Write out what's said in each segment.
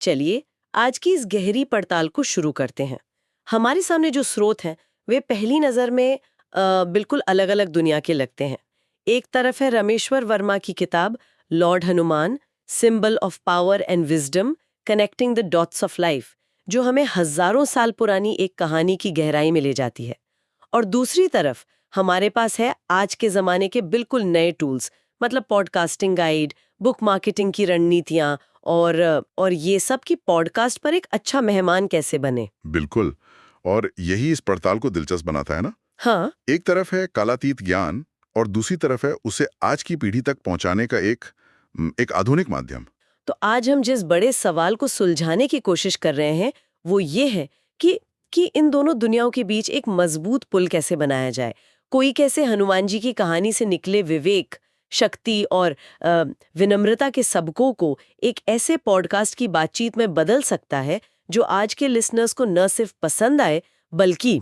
चलिए आज की इस गहरी पड़ताल को शुरू करते हैं। हमारे सामने जो स्रोत हैं वे पहली नज़र में बिल्कुल अलग-अलग दुनिया के लगते हैं। एक तरफ है रमेश्वर वर्मा की किताब Lord Hanuman, symbol of power and wisdom, connecting the dots of life, जो हमें हजारों साल पुरानी एक कहानी की गहराई में ले जाती है। और दूसरी तरफ हमारे पास है आज के ज़माने के बिल्कुल नए टूल्स, मतलब पॉडकास्टिंग गाइड, बुक मार्केटिंग की रणनीतियाँ और ये सब की पॉडकास्ट पर एक अच्छा मेहमान कैसे बने। बिल्कुल। और यही इस पड़ताल को दिलचस्प बनाता है ना। हाँ, एक तरफ है कालातीत ज्ञान और दूसरी तरफ है उसे आज की पीढ़ी तक पहुंचाने का एक आधुनिक माध्यम। तो आज हम जिस बड़े सवाल को सुलझाने की कोशिश कर रहे हैं वो ये है कि इन दोनों दुनियाओं के बीच एक मजबूत पुल कैसे बनाया जाए। कोई कैसे हनुमान जी की कहानी से निकले विवेक, शक्ति और विनम्रता के सबकों को एक ऐसे पॉडकास्ट की बातचीत में बदल सकता है जो आज के लिसनर्स को न सिर्फ पसंद आए बल्कि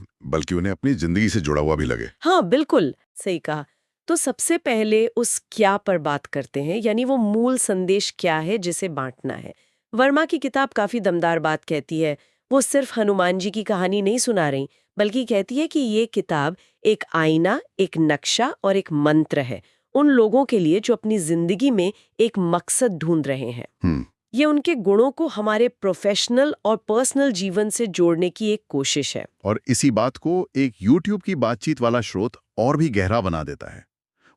उन्हें अपनी जिंदगी से जुड़ा हुआ भी लगे। हाँ, बिल्कुल सही कहा। तो सबसे पहले उस क्या पर बात करते हैं, यानी वो मूल संदेश क्या है जिसे बांटना है। वर्मा की किताब काफी दमदार बात कहती है। वो सिर्फ हनुमान जी की कहानी नहीं सुना रही, बल्कि कहती है कि ये किताब एक आईना, एक नक्शा और एक मंत्र है उन लोगों के लिए जो अपनी जिंदगी में एक मकसद ढूंढ रहे हैं। ये उनके गुणों को हमारे प्रोफेशनल और पर्सनल जीवन से जोड़ने की एक कोशिश है। और इसी बात को एक YouTube की बातचीत वाला स्रोत और भी गहरा बना देता है।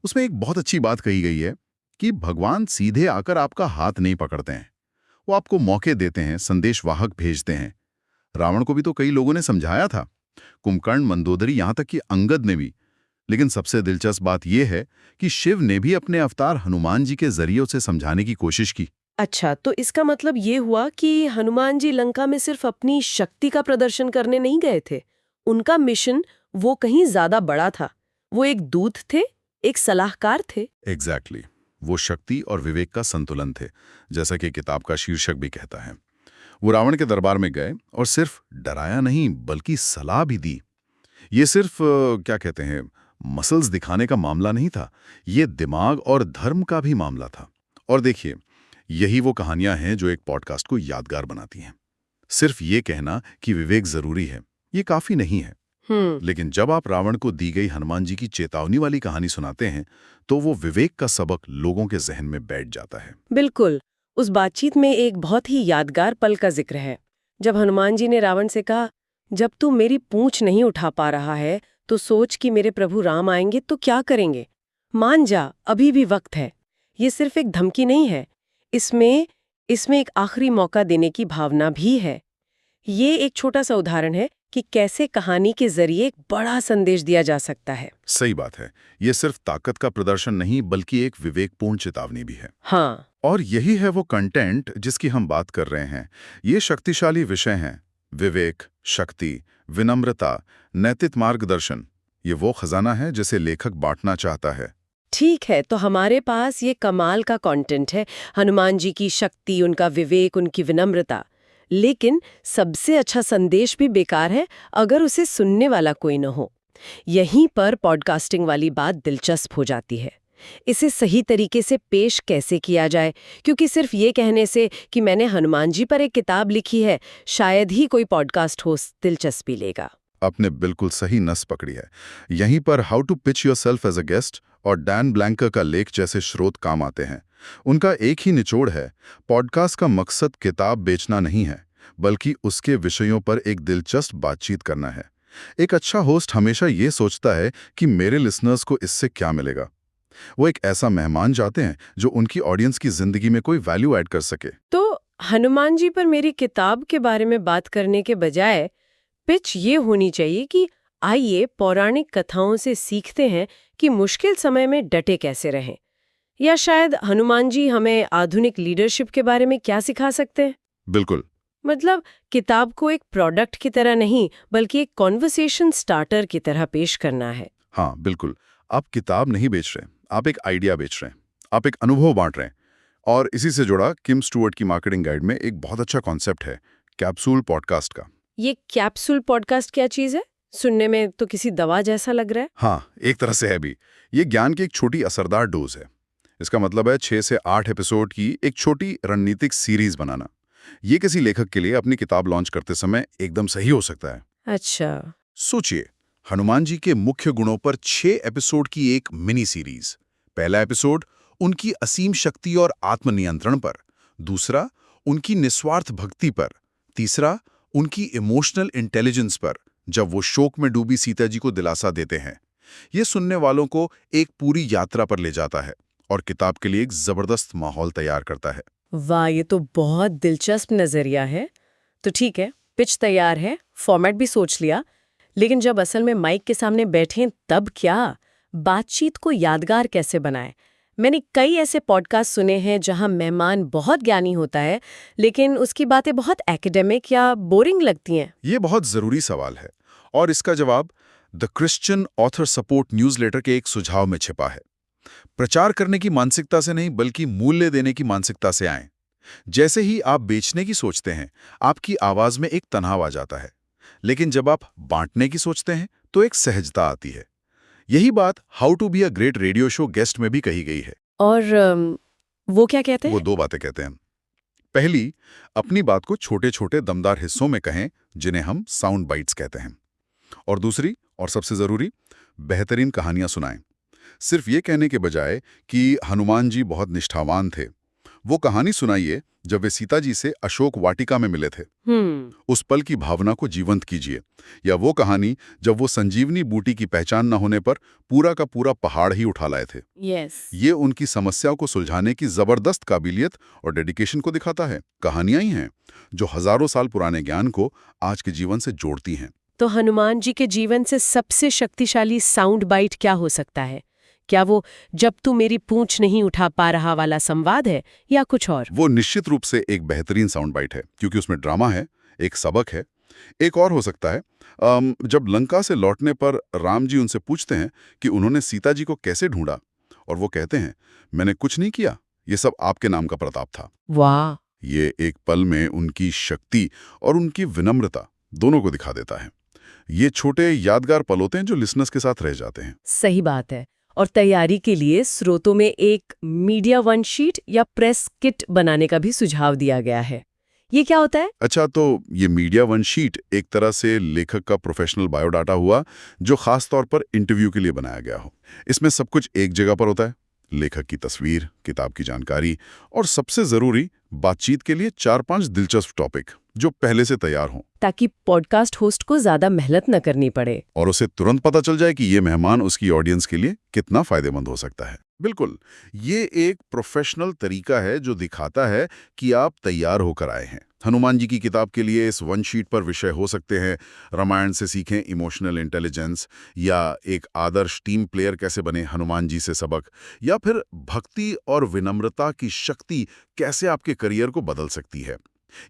उसमें एक बहुत अच्छी बात कही गई है कि भगवान सीधे आकर आपका हाथ नहीं पकड़ते हैं, वो आपको मौके देते हैं, संदेश वाहक भेजते हैं। रावण को भी तो कई लोगों ने समझाया था, कुंभकर्ण, मंदोदरी, यहां तक कि अंगद ने भी। लेकिन सबसे दिलचस्प बात यह है कि शिव ने भी अपने अवतार हनुमान जी के जरिए उसे समझाने की कोशिश की। अच्छा, तो इसका मतलब ये हुआ कि हनुमान जी लंका में सिर्फ अपनी शक्ति का प्रदर्शन करने नहीं गए थे। उनका मिशन वो कहीं ज्यादा बड़ा था। वो एक दूत थे, एक सलाहकार थे। एग्जैक्टली। वो शक्ति और विवेक का संतुलन थे, जैसा कि किताब का शीर्षक भी कहता है। वो रावण के दरबार में गए और सिर्फ डराया नहीं बल्कि सलाह भी दी। ये सिर्फ क्या कहते हैं, मसल्स दिखाने का मामला नहीं था, ये दिमाग और धर्म का भी मामला था। और देखिए, यही वो कहानियां हैं जो एक पॉडकास्ट को यादगार बनाती हैं। सिर्फ ये कहना कि विवेक जरूरी है, ये काफी नहीं है। लेकिन जब आप रावण को दी गई हनुमान जी की चेतावनी वाली कहानी सुनाते हैं, तो वो विवेक का सबक लोगों के जहन में बैठ जाता है। बिल्कुल। उस बातचीत में एक बहुत ही यादगार पल का जिक्र है, जब हनुमान जी ने रावण से कहा, जब तू मेरी पूंछ नहीं उठा पा रहा है तो सोच कि मेरे प्रभु राम आएंगे तो क्या करेंगे। मान जा, अभी भी वक्त है। ये सिर्फ एक धमकी नहीं है, इसमें एक आखिरी मौका देने की भावना भी है। ये एक छोटा सा उदाहरण है कि कैसे कहानी के जरिए एक बड़ा संदेश दिया जा सकता है। सही बात है। ये सिर्फ ताकत का प्रदर्शन नहीं बल्कि एक विवेकपूर्ण चेतावनी भी है। हाँ, और यही है वो कंटेंट जिसकी हम बात कर रहे हैं। ये शक्तिशाली विषय हैं। विवेक, शक्ति, विनम्रता, नैतिक मार्गदर्शन, ये वो खजाना है जिसे लेखक बांटना चाहता है। ठीक है। तो हमारे पास ये कमाल का कंटेंट है, हनुमान जी की शक्ति, उनका विवेक, उनकी विनम्रता। लेकिन सबसे अच्छा संदेश भी बेकार है अगर उसे सुनने वाला कोई न हो। यहीं पर पॉडकास्टिंग वाली बात दिलचस्प हो जाती है। इसे सही तरीके से पेश कैसे किया जाए, क्योंकि सिर्फ ये कहने से कि मैंने हनुमान जी पर एक किताब लिखी है, शायद ही कोई पॉडकास्ट होस्ट दिलचस्पी लेगा। आपने बिल्कुल सही नस पकड़ी है। यहीं पर how to pitch yourself as a guest और डैन ब्लैंकर का लेख जैसे स्रोत काम आते हैं। उनका एक ही निचोड़ है, पॉडकास्ट का मकसद किताब बेचना नहीं है, बल्कि उसके विषयों पर एक दिलचस्प बातचीत करना है। एक अच्छा होस्ट हमेशा ये सोचता है कि मेरे लिसनर्स को इससे क्या मिलेगा। वो एक ऐसा मेहमान चाहते हैं जो उनकी ऑडियंस की जिंदगी में कोई वैल्यू ऐड कर सके। तो हनुमान जी पर मेरी किताब के बारे में बात करने के बजाय पिच ये होनी चाहिए कि आइए पौराणिक कथाओं से सीखते हैं कि मुश्किल समय में डटे कैसे रहें। या शायद हनुमान जी हमें आधुनिक लीडरशिप के बारे में क्या सिखा सकते हैं। बिल्कुल। मतलब किताब को एक प्रोडक्ट की तरह नहीं बल्कि एक कॉन्वर्सेशन स्टार्टर की तरह पेश करना है। हाँ बिल्कुल। आप किताब नहीं बेच रहे, आप एक आइडिया बेच रहे हैं, आप एक अनुभव बांट रहे हैं। और इसी से जुड़ा किम स्टुअर्ट की मार्केटिंग गाइड में एक बहुत अच्छा कॉन्सेप्ट है, कैप्सूल पॉडकास्ट का। ये कैप्सूल पॉडकास्ट क्या चीज है? सुनने में तो किसी दवा जैसा लग रहा है। हाँ, एक तरह से है भी। ये ज्ञान की एक छोटी असरदार डोज है। इसका मतलब है 6 से 8 एपिसोड की एक छोटी रणनीतिक सीरीज बनाना। ये किसी लेखक के लिए अपनी किताब लॉन्च करते समय एकदम सही हो सकता है। अच्छा। सोचिए, हनुमान जी के मुख्य गुणों पर 6 एपिसोड की एक मिनी सीरीज। पहला एपिसोड उनकी असीम शक्ति और आत्मनियंत्रण पर, दूसरा उनकी निस्वार्थ भक्ति पर, तीसरा उनकी इमोशनल इंटेलिजेंस पर, जब वो शोक में डूबी सीता जी को दिलासा देते हैं। ये सुनने वालों को एक पूरी यात्रा पर ले जाता है और किताब के लिए एक जबरदस्त माहौल तैयार करता है। वाह, ये तो बहुत दिलचस्प नजरिया है। तो ठीक है, पिच तैयार है, फॉर्मेट भी सोच लिया, लेकिन जब असल में माइक के सामने बैठें तब क्या? बातचीत को यादगार कैसे बनाएं? मैंने कई ऐसे पॉडकास्ट सुने हैं जहां मेहमान बहुत ज्ञानी होता है, लेकिन उसकी बातें बहुत एकेडमिक या बोरिंग लगती हैं। ये बहुत जरूरी सवाल है और इसका जवाब the Christian author support newsletter के एक सुझाव में छिपा है। प्रचार करने की मानसिकता से नहीं, बल्कि मूल्य देने की मानसिकता से आएं। जैसे ही आप बेचने की सोचते हैं, आपकी आवाज में एक तनाव आ जाता है, लेकिन जब आप बांटने की सोचते हैं तो एक सहजता आती है। यही बात how to be a great radio show guest में भी कही गई है। और वो क्या कहते वो हैं? 2 बातें कहते हैं। पहली, अपनी बात को छोटे छोटे दमदार हिस्सों में कहें, जिन्हें हम साउंड बाइट्स कहते हैं। और दूसरी, और सबसे जरूरी, बेहतरीन कहानियां सुनाएं। सिर्फ ये कहने के बजाय कि हनुमान जी बहुत निष्ठावान थे, वो कहानी सुनाइए जब वे सीता जी से अशोक वाटिका में मिले थे। उस पल की भावना को जीवंत कीजिए। या वो कहानी जब वो संजीवनी बूटी की पहचान न होने पर पूरा का पूरा पहाड़ ही उठा लाए थे। यस। ये उनकी समस्याओं को सुलझाने की जबरदस्त काबिलियत और डेडिकेशन को दिखाता है। कहानियां ही हैं जो हजारों साल पुराने ज्ञान को आज के जीवन से जोड़ती हैं। तो हनुमान जी के जीवन से सबसे शक्तिशाली साउंड बाइट क्या हो सकता है? क्या वो जब तू मेरी पूंछ नहीं उठा पा रहा वाला संवाद है, या कुछ और? वो निश्चित रूप से एक बेहतरीन साउंड बाइट है, क्योंकि उसमें ड्रामा है, एक सबक है। एक और हो सकता है, जब लंका से लौटने पर राम जी उनसे पूछते हैं कि उन्होंने सीता जी को कैसे ढूंढा, और वो कहते हैं, मैंने कुछ नहीं किया, ये सब आपके नाम का प्रताप था। वाह। ये एक पल में उनकी शक्ति और उनकी विनम्रता दोनों को दिखा देता है। ये छोटे यादगार पल होते हैं जो लिसनर्स के साथ रह जाते हैं। सही बात है। और तैयारी के लिए स्रोतों में एक मीडिया वन शीट या प्रेस किट बनाने का भी सुझाव दिया गया है। ये क्या होता है? अच्छा, तो ये मीडिया वन शीट एक तरह से लेखक का प्रोफेशनल बायोडाटा हुआ, जो खास तौर पर इंटरव्यू के लिए बनाया गया हो। इसमें सब कुछ एक जगह पर होता है, लेखक की तस्वीर, किताब की जानकारी और सबसे जरूरी, बातचीत के लिए 4-5 दिलचस्प टॉपिक जो पहले से तैयार हों, ताकि पॉडकास्ट होस्ट को ज्यादा मेहनत न करनी पड़े और उसे तुरंत पता चल जाए कि ये मेहमान उसकी ऑडियंस के लिए कितना फायदेमंद हो सकता है। बिल्कुल, ये एक प्रोफेशनल तरीका है जो दिखाता है कि आप तैयार होकर आए हैं। हनुमान जी की किताब के लिए इस वन शीट पर विषय हो सकते हैं, रामायण से सीखें इमोशनल इंटेलिजेंस, या एक आदर्श टीम प्लेयर कैसे बने, हनुमान जी से सबक, या फिर भक्ति और विनम्रता की शक्ति कैसे आपके करियर को बदल सकती है।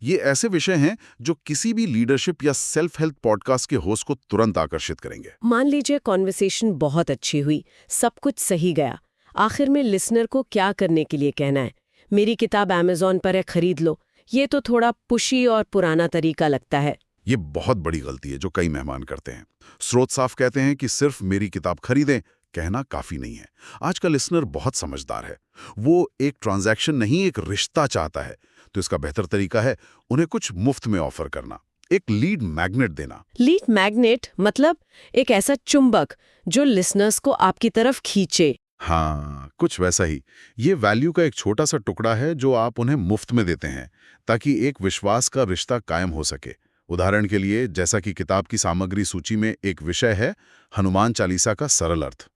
ये ऐसे विषय हैं जो किसी भी लीडरशिप या सेल्फ हेल्प पॉडकास्ट के होस्ट को तुरंत आकर्षित करेंगे। मान लीजिए कॉन्वर्सेशन बहुत अच्छी हुई, सब कुछ सही गया, आखिर में लिसनर को क्या करने के लिए कहना है? मेरी किताब अमेज़न पर है, खरीद लो। ये तो थोड़ा पुशी और पुराना तरीका लगता है। ये बहुत बड़ी गलती है जो कई मेहमान करते हैं। स्रोत साफ कहते हैं कि सिर्फ मेरी किताब खरीदें कहना काफी नहीं है। आज का लिसनर बहुत समझदार है, वो एक ट्रांजैक्शन नहीं, एक रिश्ता चाहता है। तो इसका बेहतर तरीका है उन्हें कुछ मुफ्त में ऑफर करना, एक लीड मैग्नेट देना। लीड मैग्नेट मतलब एक ऐसा चुंबक जो लिसनर्स को आपकी तरफ खींचे। हाँ, कुछ वैसा ही। ये वैल्यू का एक छोटा सा टुकड़ा है जो आप उन्हें मुफ्त में देते हैं, ताकि एक विश्वास का रिश्ता कायम हो सके। उदाहरण के लिए, जैसा कि किताब की सामग्री सूची में एक विषय है, हनुमान चालीसा का सरल अर्थ।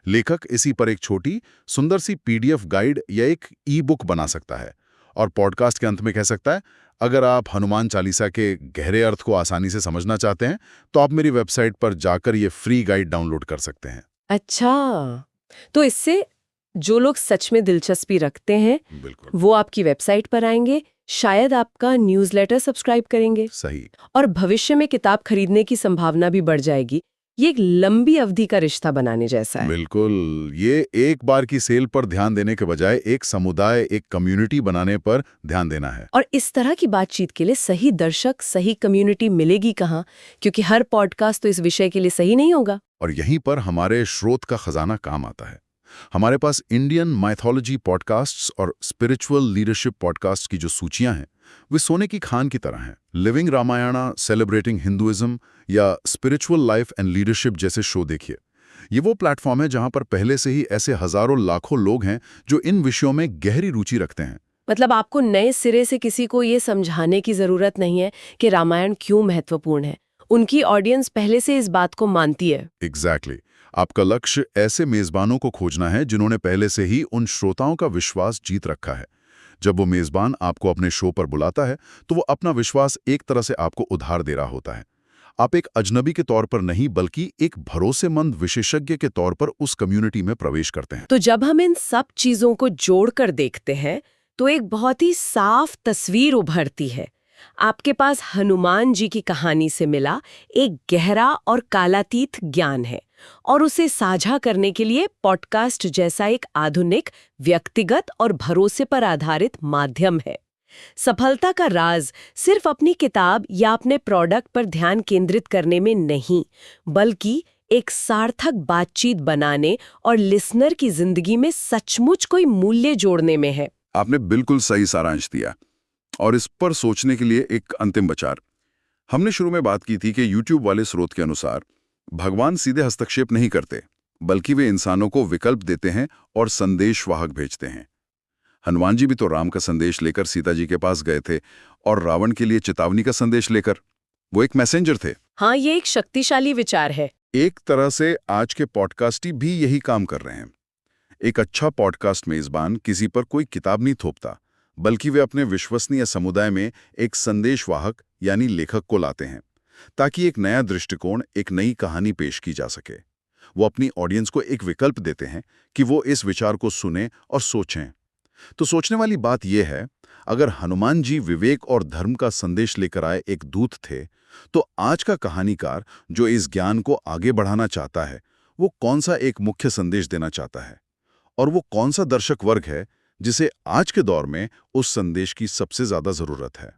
लेखक इसी पर एक छोटी सुंदर सी पीडीएफ गाइड या एक ई बुक बना सकता है, और पॉडकास्ट के अंत में कह सकता है, अगर आप हनुमान चालीसा के गहरे अर्थ को आसानी से समझना चाहते हैं तो आप मेरी वेबसाइट पर जाकर ये फ्री गाइड डाउनलोड कर सकते हैं। अच्छा, तो इससे जो लोग सच में दिलचस्पी रखते हैं बिल्कुल वो आपकी वेबसाइट पर आएंगे, शायद आपका न्यूज़लेटर सब्सक्राइब करेंगे, सही। और भविष्य में किताब खरीदने की संभावना भी बढ़ जाएगी। ये एक लंबी अवधि का रिश्ता बनाने जैसा है। बिल्कुल, ये एक बार की सेल पर ध्यान देने के बजाय एक समुदाय, एक कम्युनिटी बनाने पर ध्यान देना है। और इस तरह की बातचीत के लिए सही दर्शक, सही कम्युनिटी मिलेगी कहाँ? क्योंकि हर पॉडकास्ट तो इस विषय के लिए सही नहीं होगा। और यहीं पर हमारे स्रोत का खजाना काम आता है। हमारे पास इंडियन माइथोलॉजी पॉडकास्ट्स और स्पिरिचुअल लीडरशिप पॉडकास्ट की जो सूचियां हैं, वे सोने की खान की तरह हैं। लिविंग रामायणा, सेलिब्रेटिंग हिंदुइज्म या स्पिरिचुअल लाइफ एंड लीडरशिप जैसे शो देखिए। ये वो प्लेटफॉर्म है जहां पर पहले से ही ऐसे हजारों लाखों लोग हैं जो इन विषयों में गहरी रुचि रखते हैं। मतलब आपको नए सिरे से किसी को ये समझाने की जरूरत नहीं है कि रामायण क्यों महत्वपूर्ण है। उनकी ऑडियंस पहले से इस बात को मानती है। एग्जैक्टली। आपका लक्ष्य ऐसे मेजबानों को खोजना है जिन्होंने पहले से ही उन श्रोताओं का विश्वास जीत रखा है। जब वो मेजबान आपको अपने शो पर बुलाता है तो वो अपना विश्वास एक तरह से आपको उधार दे रहा होता है। आप एक अजनबी के तौर पर नहीं बल्कि एक भरोसेमंद विशेषज्ञ के तौर पर उस कम्युनिटी में प्रवेश करते हैं। तो जब हम इन सब चीजों को जोड़कर देखते हैं तो एक बहुत ही साफ तस्वीर उभरती है। आपके पास हनुमान जी की कहानी से मिला एक गहरा और कालातीत ज्ञान है और उसे साझा करने के लिए पॉडकास्ट जैसा एक आधुनिक, व्यक्तिगत और भरोसे पर आधारित माध्यम है। सफलता का राज सिर्फ अपनी किताब या अपने प्रोडक्ट पर ध्यान केंद्रित करने में नहीं, बल्कि एक सार्थक बातचीत बनाने और लिसनर की जिंदगी में सचमुच कोई मूल्य जोड़ने में है। आपने बिल्कुल सही सारांश दिया। और इस पर सोचने के लिए एक अंतिम विचार। हमने शुरू में बात की थी कि YouTube वाले स्रोत के अनुसार भगवान सीधे हस्तक्षेप नहीं करते, बल्कि वे इंसानों को विकल्प देते हैं और संदेशवाहक भेजते हैं। हनुमान जी भी तो राम का संदेश लेकर सीता जी के पास गए थे और रावण के लिए चेतावनी का संदेश लेकर। वो एक मैसेंजर थे। हाँ, ये एक शक्तिशाली विचार है। एक तरह से आज के पॉडकास्ट भी यही काम कर रहे हैं। एक अच्छा पॉडकास्ट मेजबान किसी पर कोई किताब नहीं थोपता, बल्कि वे अपने विश्वसनीय समुदाय में एक संदेशवाहक यानी लेखक को लाते हैं, ताकि एक नया दृष्टिकोण, एक नई कहानी पेश की जा सके। वो अपनी ऑडियंस को एक विकल्प देते हैं कि वो इस विचार को सुने और सोचें। तो सोचने वाली बात यह है, अगर हनुमान जी विवेक और धर्म का संदेश लेकर आए एक दूत थे, तो आज का कहानीकार जो इस ज्ञान को आगे बढ़ाना चाहता है, वो कौन सा एक मुख्य संदेश देना चाहता है? और वो कौन सा दर्शक वर्ग है जिसे आज के दौर में उस संदेश की सबसे ज्यादा जरूरत है?